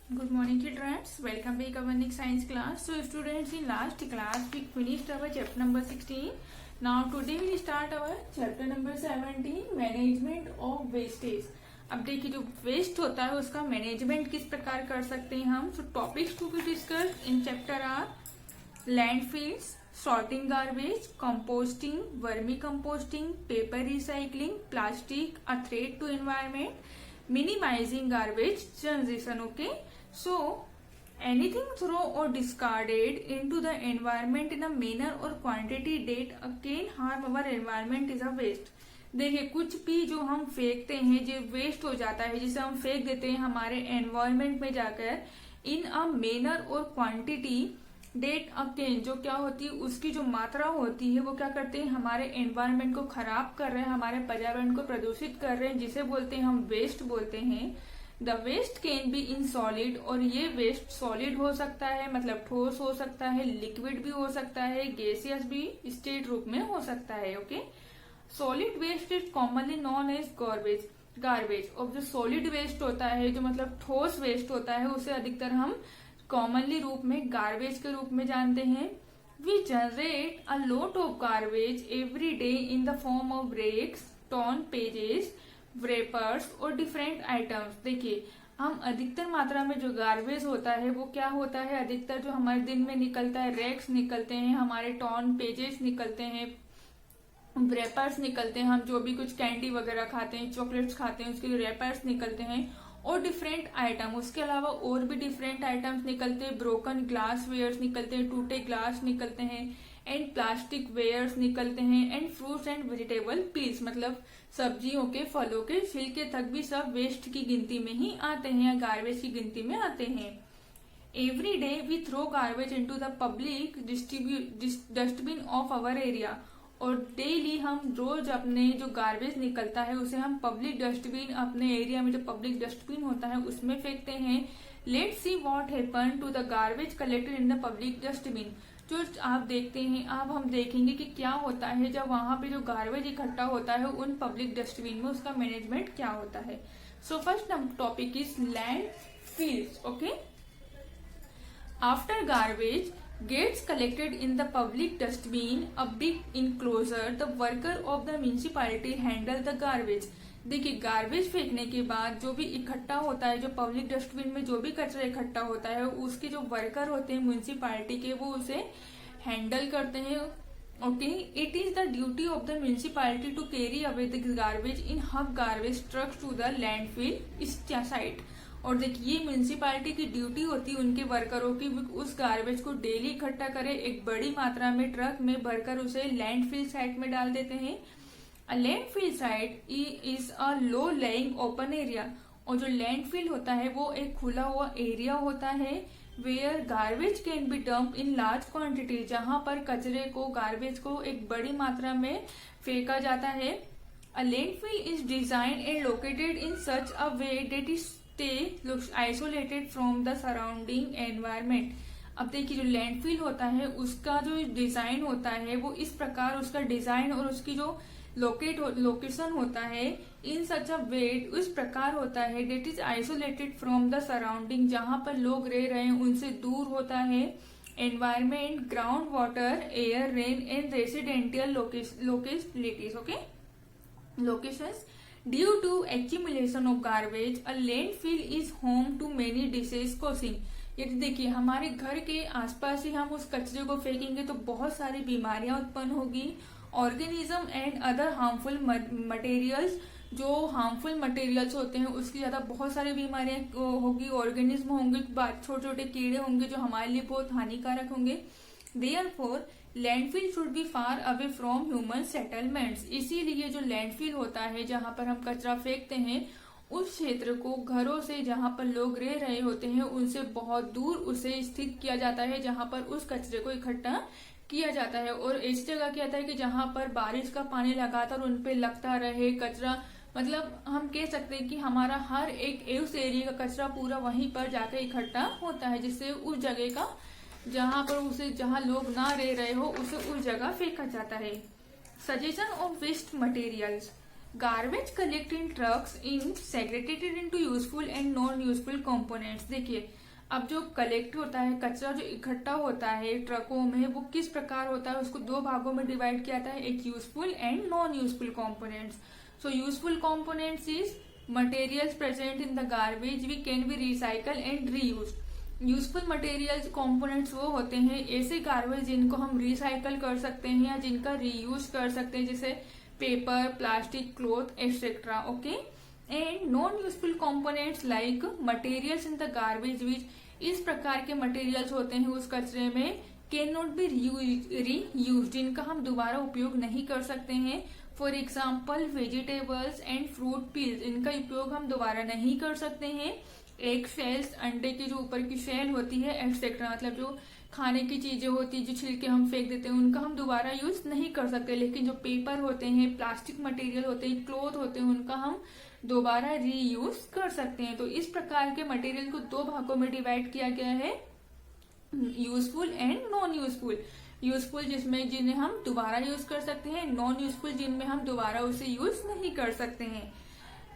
Good morning students, welcome back our next science class. So students, in last class we finished our chapter number 16. Now today we start our chapter number 17, management of wastage. अब देखिए जो waste होता है उसका management किस प्रकार कर सकते हैं हम. So topics to be discussed in chapter are landfills, sorting garbage, composting, vermi composting, paper recycling, plastic, a threat to environment, minimizing garbage generation. Okay, so anything thrown or discarded into the environment in a manner or quantity that can harm our environment is a waste. देखिए कुछ भी जो हम फेंकते हैं जो waste हो जाता है, जिसे हम फेंक देते हैं हमारे एनवायरमेंट में जाकर इन अ मेनर और क्वांटिटी डेट अकेन, जो क्या होती है उसकी जो मात्रा होती है वो क्या करते हैं हमारे एनवायरनमेंट को खराब कर रहे हैं, हमारे पर्यावरण को प्रदूषित कर रहे हैं, जिसे बोलते हैं हम वेस्ट बोलते हैं. The waste can be in solid, और ये वेस्ट सॉलिड हो सकता है मतलब ठोस हो सकता है, लिक्विड भी हो सकता है, गैसियस भी स्टेट रूप में हो सकता है. Okay, solid waste is commonly known as garbage. और जो सॉलिड वेस्ट होता है जो मतलब ठोस वेस्ट होता है उसे अधिकतर हम कॉमनली रूप में गार्बेज के रूप में जानते हैं. We generate a lot of garbage every day in the form of breaks, ton, pages, wrappers और डिफरेंट आइटम्स. देखिए हम अधिकतर मात्रा में जो गार्बेज होता है वो क्या होता है, अधिकतर जो हमारे दिन में निकलता है, रेक्स निकलते हैं, हमारे टॉन, पेजेस निकलते हैं, व्रेपर्स निकलते हैं, हम जो भी कुछ कैंडी वगैरह खाते हैं, चॉकलेट्स खाते हैं उसके जो रेपर्स निकलते हैं, और डिफरेंट आइटम. उसके अलावा और भी डिफरेंट आइटम्स निकलते हैं, ब्रोकन ग्लास वेयर्स निकलते हैं, टूटे ग्लास निकलते हैं, एंड प्लास्टिक वेयर्स निकलते हैं, and fruits and vegetable peels मतलब सब्जियों के, फलों के छिलके तक भी सब वेस्ट की गिनती में ही आते हैं या गार्बेज की गिनती में आते हैं. Every day we throw garbage into the public dustbin of our area. और डेली हम रोज अपने जो गार्बेज निकलता है उसे हम पब्लिक डस्टबिन, अपने एरिया में जो पब्लिक डस्टबिन होता है उसमें फेंकते हैं. Let's see what happen to the garbage collected in the public dustbin. जो आप देखते हैं, अब हम देखेंगे कि क्या होता है जब वहां पे जो गार्बेज इकट्ठा होता है उन पब्लिक डस्टबिन में उसका मैनेजमेंट क्या होता है. So first topic is landfills. Okay, after garbage gets collected in the public dustbin, a big enclosure, the worker of the municipality handle the garbage. देखिए गार्बेज फेंकने के बाद जो भी इकट्ठा होता है, जो पब्लिक डस्टबिन में जो भी कचरा इकट्ठा होता है उसके जो वर्कर होते हैं म्यूनिसिपालिटी के वो उसे हैंडल करते हैं. Okay, it is the duty of the municipality to carry away the garbage in hub garbage trucks to the landfill site. और देखिए ये म्यूनिसिपालिटी की ड्यूटी होती है उनके वर्करों की उस गार्बेज को डेली इकट्ठा करे, एक बड़ी मात्रा में ट्रक में भरकर उसे लैंडफिल साइट में डाल देते हैं. A landfill site is a low lying open area. और जो लैंडफिल होता है वो एक खुला हुआ एरिया होता है where garbage can be dump in large quantity, जहां पर कचरे को, गार्बेज को एक बड़ी मात्रा में फेंका जाता है. A landfill is design and located in such a way that is looks isolated from the surrounding environment. अब देखिए जो लैंडफिल होता है उसका जो डिजाइन होता है वो इस प्रकार, उसका डिजाइन और उसकी जो लोकेशन होता है इन सच अ वे, उस प्रकार होता है that is isolated from the surrounding, जहां पर लोग रह रहे हैं उनसे दूर होता है. Environment, ground water, air, rain and residential localities. Okay, locations. Due to accumulation of garbage, a landfill is home to many disease causing. यदि देखिए हमारे घर के आसपास ही हम उस कचरे को फेंकेंगे तो बहुत सारी बीमारियां उत्पन्न होगी. Organism and other harmful materials, जो हार्मफुल मटेरियल्स होते हैं उसकी ज्यादा बहुत सारी बीमारियां होगी, ऑर्गेनिज्म होंगे, छोटे छोटे कीड़े होंगे जो हमारे लिए बहुत हानिकारक होंगे. Therefore, landfill should be far away from human settlements. इसीलिए जो लैंडफिल होता है जहां पर हम कचरा फेंकते हैं उस क्षेत्र को घरों से, जहां पर लोग रह रहे होते हैं उनसे बहुत दूर उसे स्थित किया जाता है, जहां पर उस कचरे को इकट्ठा किया जाता है. और ऐसी जगह किया जाता है कि जहां पर बारिश का पानी लगातार उन पे लगता रहे, कचरा मतलब हम कह सकते हैं कि हमारा हर एक उस एरिया का कचरा पूरा वहीं पर जाकर इकट्ठा होता है, जिससे उस जगह का जहां लोग ना रह रहे हो उसे उस जगह फेंका जाता है. Suggestion of waste materials. Garbage collect in trucks in segregated into useful and non useful components. देखिए, अब जो कलेक्ट होता है, कचरा जो इकट्ठा होता है ट्रकों में, वो किस प्रकार होता है, उसको दो भागों में डिवाइड किया जाता है, एक useful and non useful components. So useful components is materials present in the garbage we can be recycle and reuse. Useful materials components वो होते हैं ऐसे गार्बेज जिनको हम रिसाइकल कर सकते हैं या जिनका रीयूज कर सकते हैं, जैसे paper, plastic, cloth etcetera. Okay, and non useful components like materials in the garbage which, इस प्रकार के मटेरियल्स होते हैं उस कचरे में, कैन नॉट बी रीयूज, जिनका हम दोबारा उपयोग नहीं कर सकते हैं। For example vegetables and fruit peels, इनका उपयोग हम दोबारा नहीं कर सकते हैं। एग शेल्स, अंडे की जो ऊपर की शेल होती है एक्सेट्रा, मतलब जो खाने की चीजें होती है जो छिलके हम फेंक देते हैं, उनका हम दोबारा यूज नहीं कर सकते। लेकिन जो पेपर होते हैं, प्लास्टिक मटेरियल होते हैं, क्लॉथ होते हैं, उनका हम दोबारा रीयूज कर सकते हैं। तो इस प्रकार के मटेरियल को दो भागों में डिवाइड किया गया है, useful and non useful. Useful जिसमें जिन्हें हम दोबारा यूज कर सकते हैं, नॉन यूजफुल जिनमें हम दोबारा उसे यूज नहीं कर सकते हैं।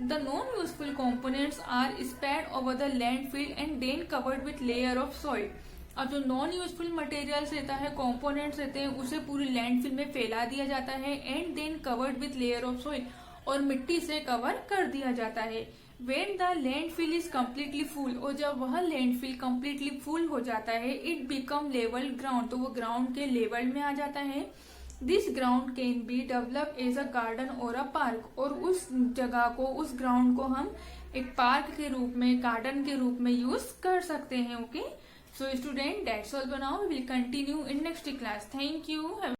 The non useful components are spread over the landfill and then covered with layer of soil. अब जो नॉन यूजफुल मटेरियल्स रहता है, कंपोनेंट्स रहते हैं, उसे पूरी लैंडफिल में फैला दिया जाता है and then covered with layer of soil, और मिट्टी से कवर कर दिया जाता है। When the landfill is completely full, और जब वह लैंडफिल completely full हो जाता है, it become level ground, तो वो ग्राउंड के लेवल में आ जाता है। This ground can be developed as a garden or a park, और उस जगह को, उस ग्राउंड को हम एक पार्क के रूप में, गार्डन के रूप में यूज कर सकते हैं। Okay, so student, that's all for now, we will continue in next class. Thank you.